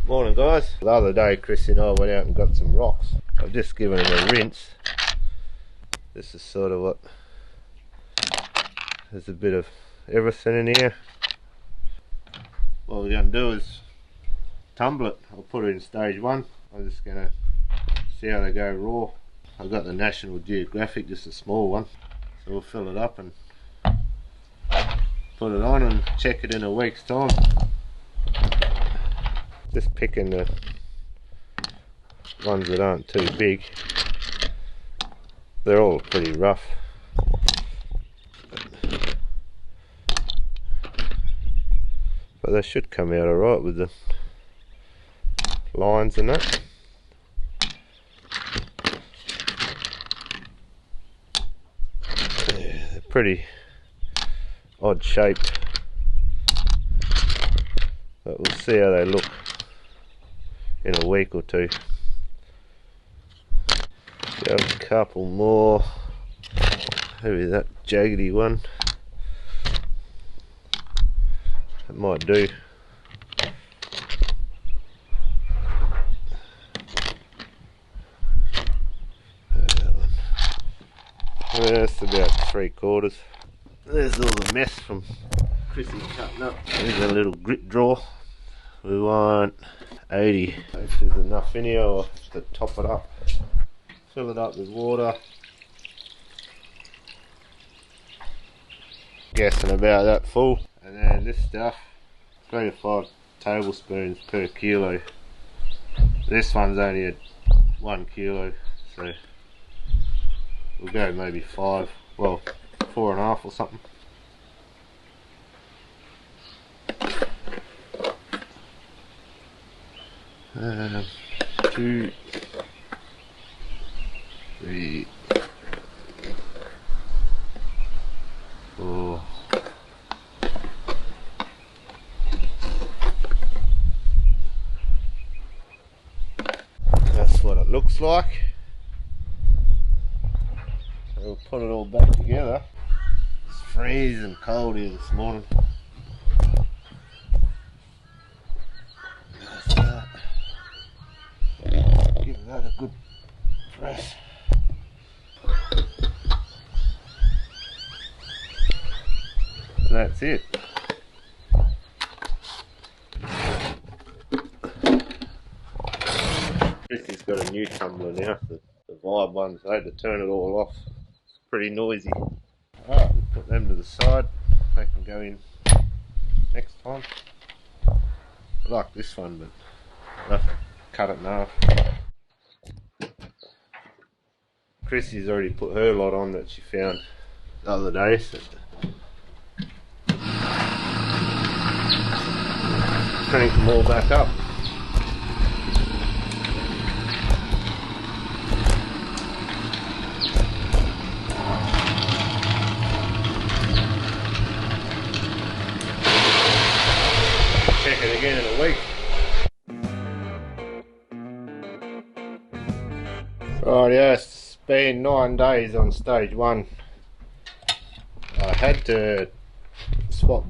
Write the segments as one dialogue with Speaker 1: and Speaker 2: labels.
Speaker 1: Morning guys. The other day Chris and I went out and got some rocks. I've just given them a rinse. This is sort of what, there's a bit of everything in here. What we're going to do is tumble it. I'll put it in stage 1. I'm just going to see how they go raw. I've got the National Geographic, just a small one, so we'll fill it up and put it on and check it in a week's time. Just picking the ones that aren't too big. They're all pretty rough, but they should come out alright with the lines and that. Yeah, they're pretty odd shaped, but we'll see how they look in a week or two. Go a couple more. Maybe that jaggedy one. That might do. That one. Yeah, that's about 3/4. There's all the mess from Chrissy cutting up. There's a little grit drawer. We want 80. If there's enough in here, I'll have to top it up. Fill it up with water. Guessing about that full. And then this stuff, 3 to 5 tablespoons per kilo. This one's only at 1 kilo, so we'll go maybe 5, well 4.5 or something. Two, 3, 4. That's what it looks like. So we'll put it all back together. It's freezing cold here this morning. That's that. Give that a good press. And that's it. Chrissy's got a new tumbler now, the Vibe ones. I had to turn it all off. It's pretty noisy. Alright, we'll put them to the side. They can go in next time. I like this one, but I'll have to cut it in half. Chrissy's already put her lot on that she found the other day. So crank them all back up. Check it again in a week. Right, yeah, it's been 9 days on stage 1. I had to swap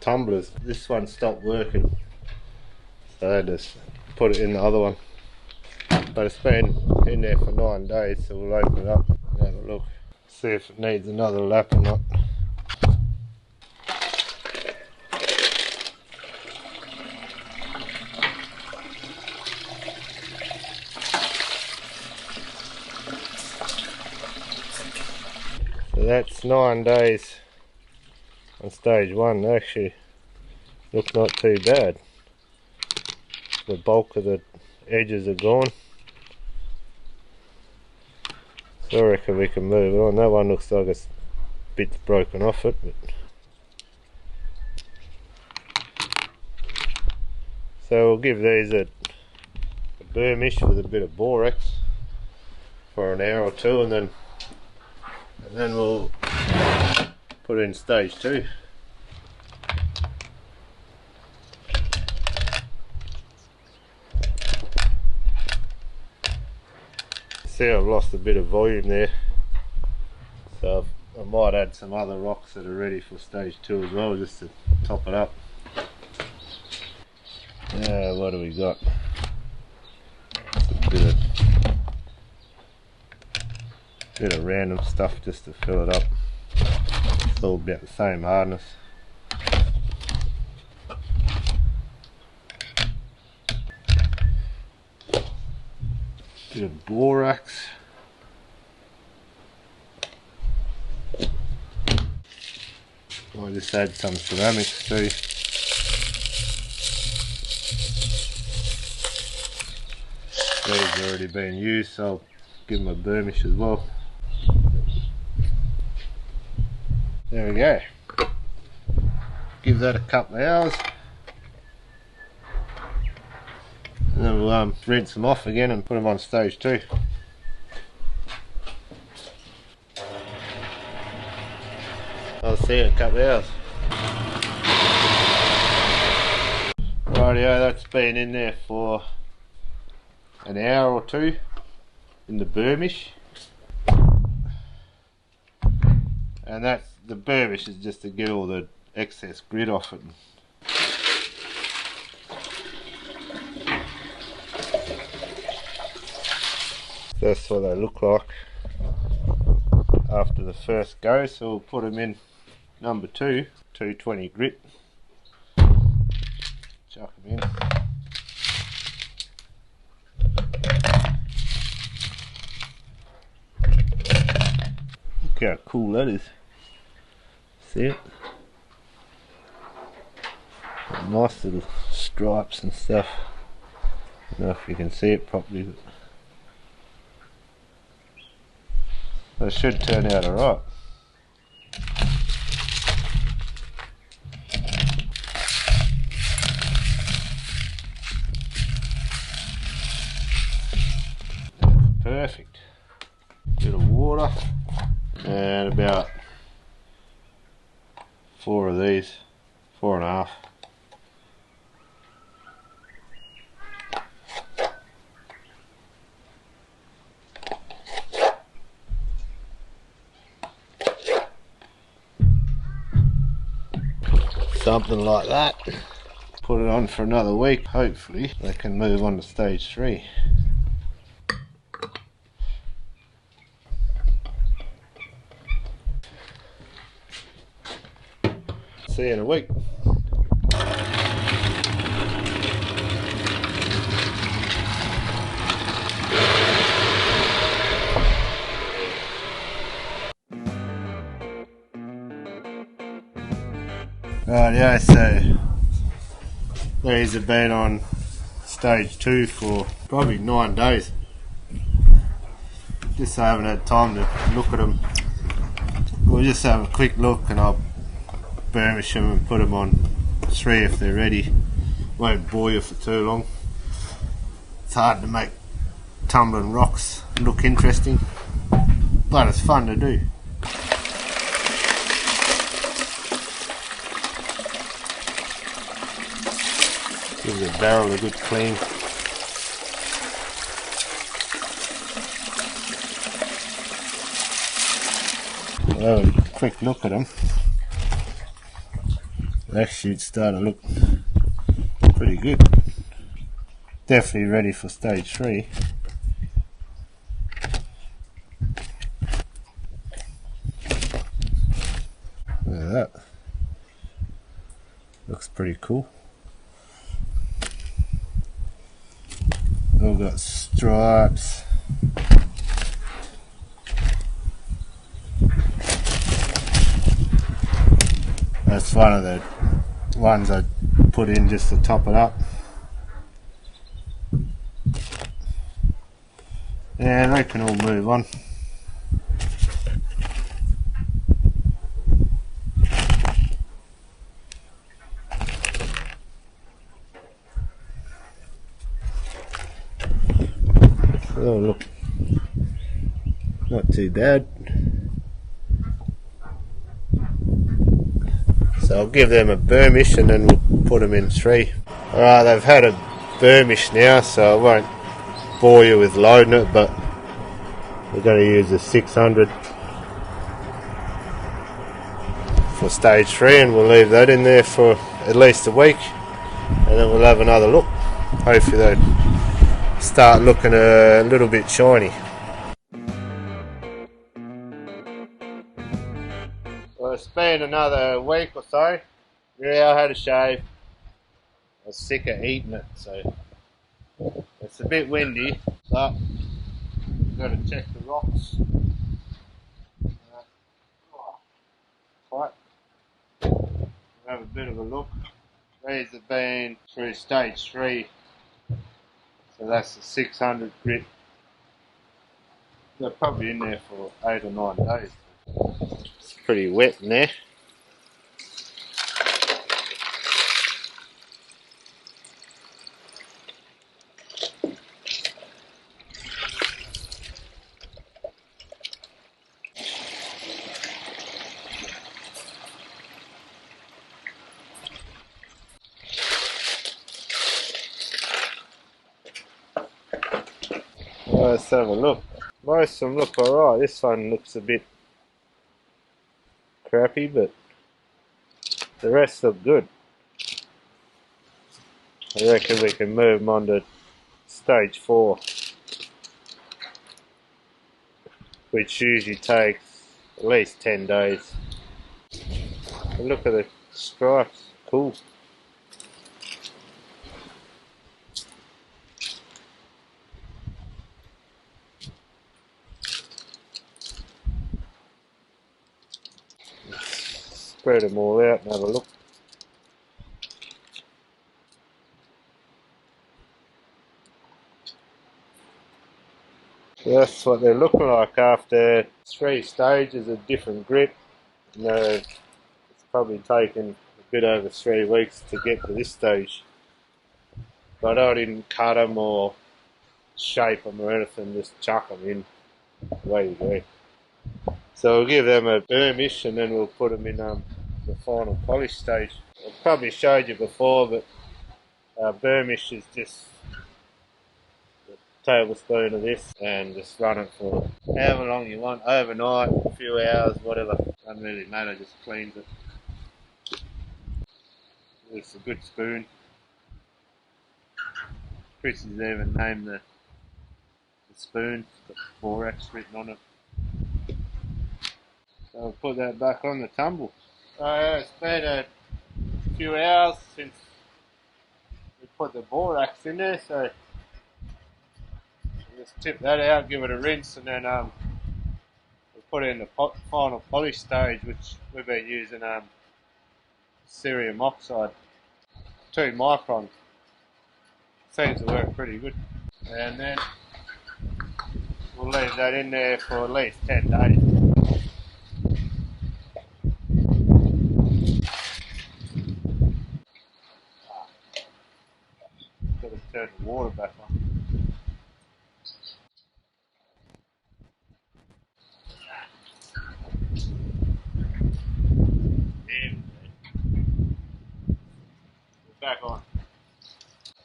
Speaker 1: tumblers. This one stopped working, so I had to put it in the other one. But it's been in there for 9 days, so we'll open it up and have a look. See if it needs another lap or not. So that's 9 days on stage 1. Actually look not too bad. The bulk of the edges are gone, so I reckon we can move it on. That one looks like it's bits broken off it, but so we'll give these a burnish with a bit of borax for an hour or two, and then we'll put it in stage 2. See, I've lost a bit of volume there, so I might add some other rocks that are ready for stage 2 as well, just to top it up. What do we got? Bit of random stuff just to fill it up. It's all about the same hardness. Bit of borax. I'll just add some ceramics too. These have already been used, so I'll give them a burnish as well. There we go. Give that a couple of hours. And then we'll rinse them off again and put them on stage 2. I'll see you in a couple of hours. Rightio, that's been in there for an hour or 2 in the burnish. And that's the burnish is just to get all the excess grit off it. That's what they look like after the first go, so we'll put them in number 2, 220 grit. Chuck them in. Look how cool that is. See it? Nice little stripes and stuff. I don't know if you can see it properly, but that should turn out alright. Perfect. Bit of water and about 4 of these, 4.5. Something like that. Put it on for another week. Hopefully they can move on to stage 3. See you in a week. Rightio, so these have been on stage 2 for probably 9 days. Just haven't had time to look at them. We'll just have a quick look and I'll burnish them and put them on 3 if they're ready. Won't bore you for too long. It's hard to make tumbling rocks look interesting, but it's fun to do. Give the barrel a good clean. Well, a quick look at them. Actually, it's starting to look pretty good. Definitely ready for stage 3. Look at that. Looks pretty cool. All got stripes. That's one of the ones I put in just to top it up. And they can all move on. Oh look, not too bad. So I'll give them a burnish and then we'll put them in 3. Alright, they've had a burnish now, so I won't bore you with loading it, but we're going to use a 600 for stage 3 and we'll leave that in there for at least a week and then we'll have another look. Hopefully they start looking a little bit shiny. Well, it's been another week or so. Yeah, I had a shave. I was sick of eating it, so it's a bit windy, but I've got to check the rocks. Tight. Have a bit of a look. These have been through stage 3, so that's the 600 grit. They're probably in there for 8 or 9 days. It's pretty wet in there. Let's have a look. Most of them look alright. This one looks a bit crappy, but the rest look good. I reckon we can move them on to stage 4, which usually takes at least 10 days. And look at the stripes, cool. Spread them all out and have a look. That's what they're looking like after 3 stages of different grit. You know, it's probably taken a bit over 3 weeks to get to this stage. But I didn't cut them or shape them or anything, just chuck them in. Away you go. So we'll give them a burnish and then we'll put them in the final polish stage. I've probably showed you before, but burnish is just a tablespoon of this and just run it for however long you want, overnight, a few hours, whatever. Doesn't really matter, just cleans it. It's a good spoon. Chris has even named the spoon, it's got borax written on it. So I'll put that back on the tumble. It's been a few hours since we put the borax in there, so just tip that out, give it a rinse, and then we'll put it in the final polish stage, which we've been using cerium oxide, 2 micron. Seems to work pretty good. And then we'll leave that in there for at least 10 days. Got to turn the water back on. Back on.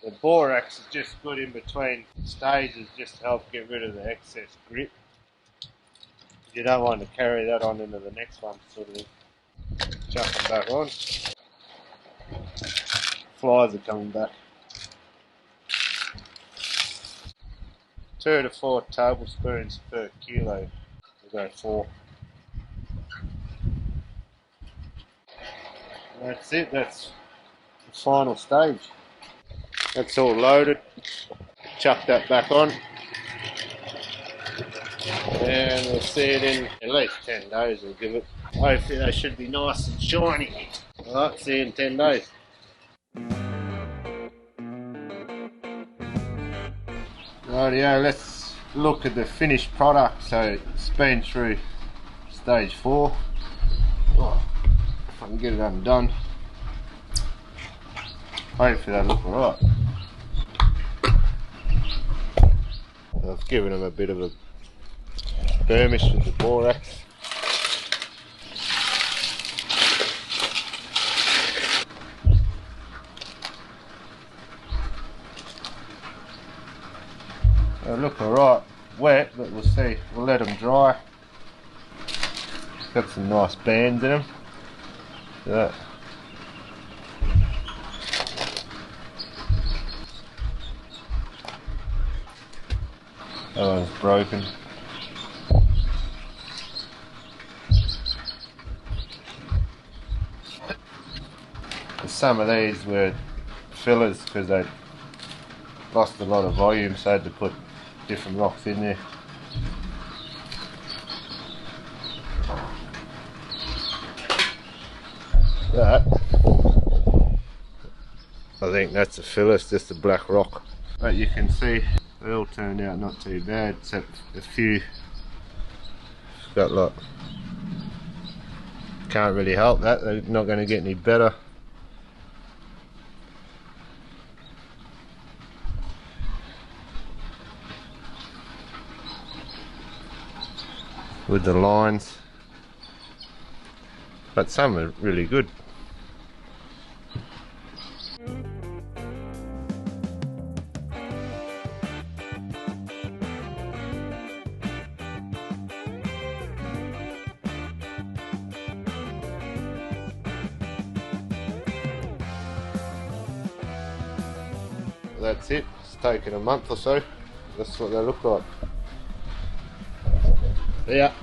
Speaker 1: The borax is just good in between stages, just to help get rid of the excess grit. You don't want to carry that on into the next one, sort of chuck them back on. Flies are coming back. 2 to 4 tablespoons per kilo. We'll go 4. That's it, that's the final stage. That's all loaded. Chuck that back on. And we'll see it in at least 10 days, we'll give it. Hopefully they should be nice and shiny. Alright, see you in 10 days. Rightio, let's look at the finished product. So it's been through stage 4. Oh, if I can get it undone. Hopefully they look alright. I've given them a bit of a burnish with the borax. They look alright, wet, but we'll see. We'll let them dry. Got some nice bands in them. That one's broken. Some of these were fillers because they lost a lot of volume, so I had to put different rocks in there. That, I think that's a filler, it's just a black rock. But you can see they all turned out not too bad, except a few got like, can't really help that, they're not going to get any better. With the lines, but some are really good. That's it, it's taken a month or so, that's what they look like. Yeah.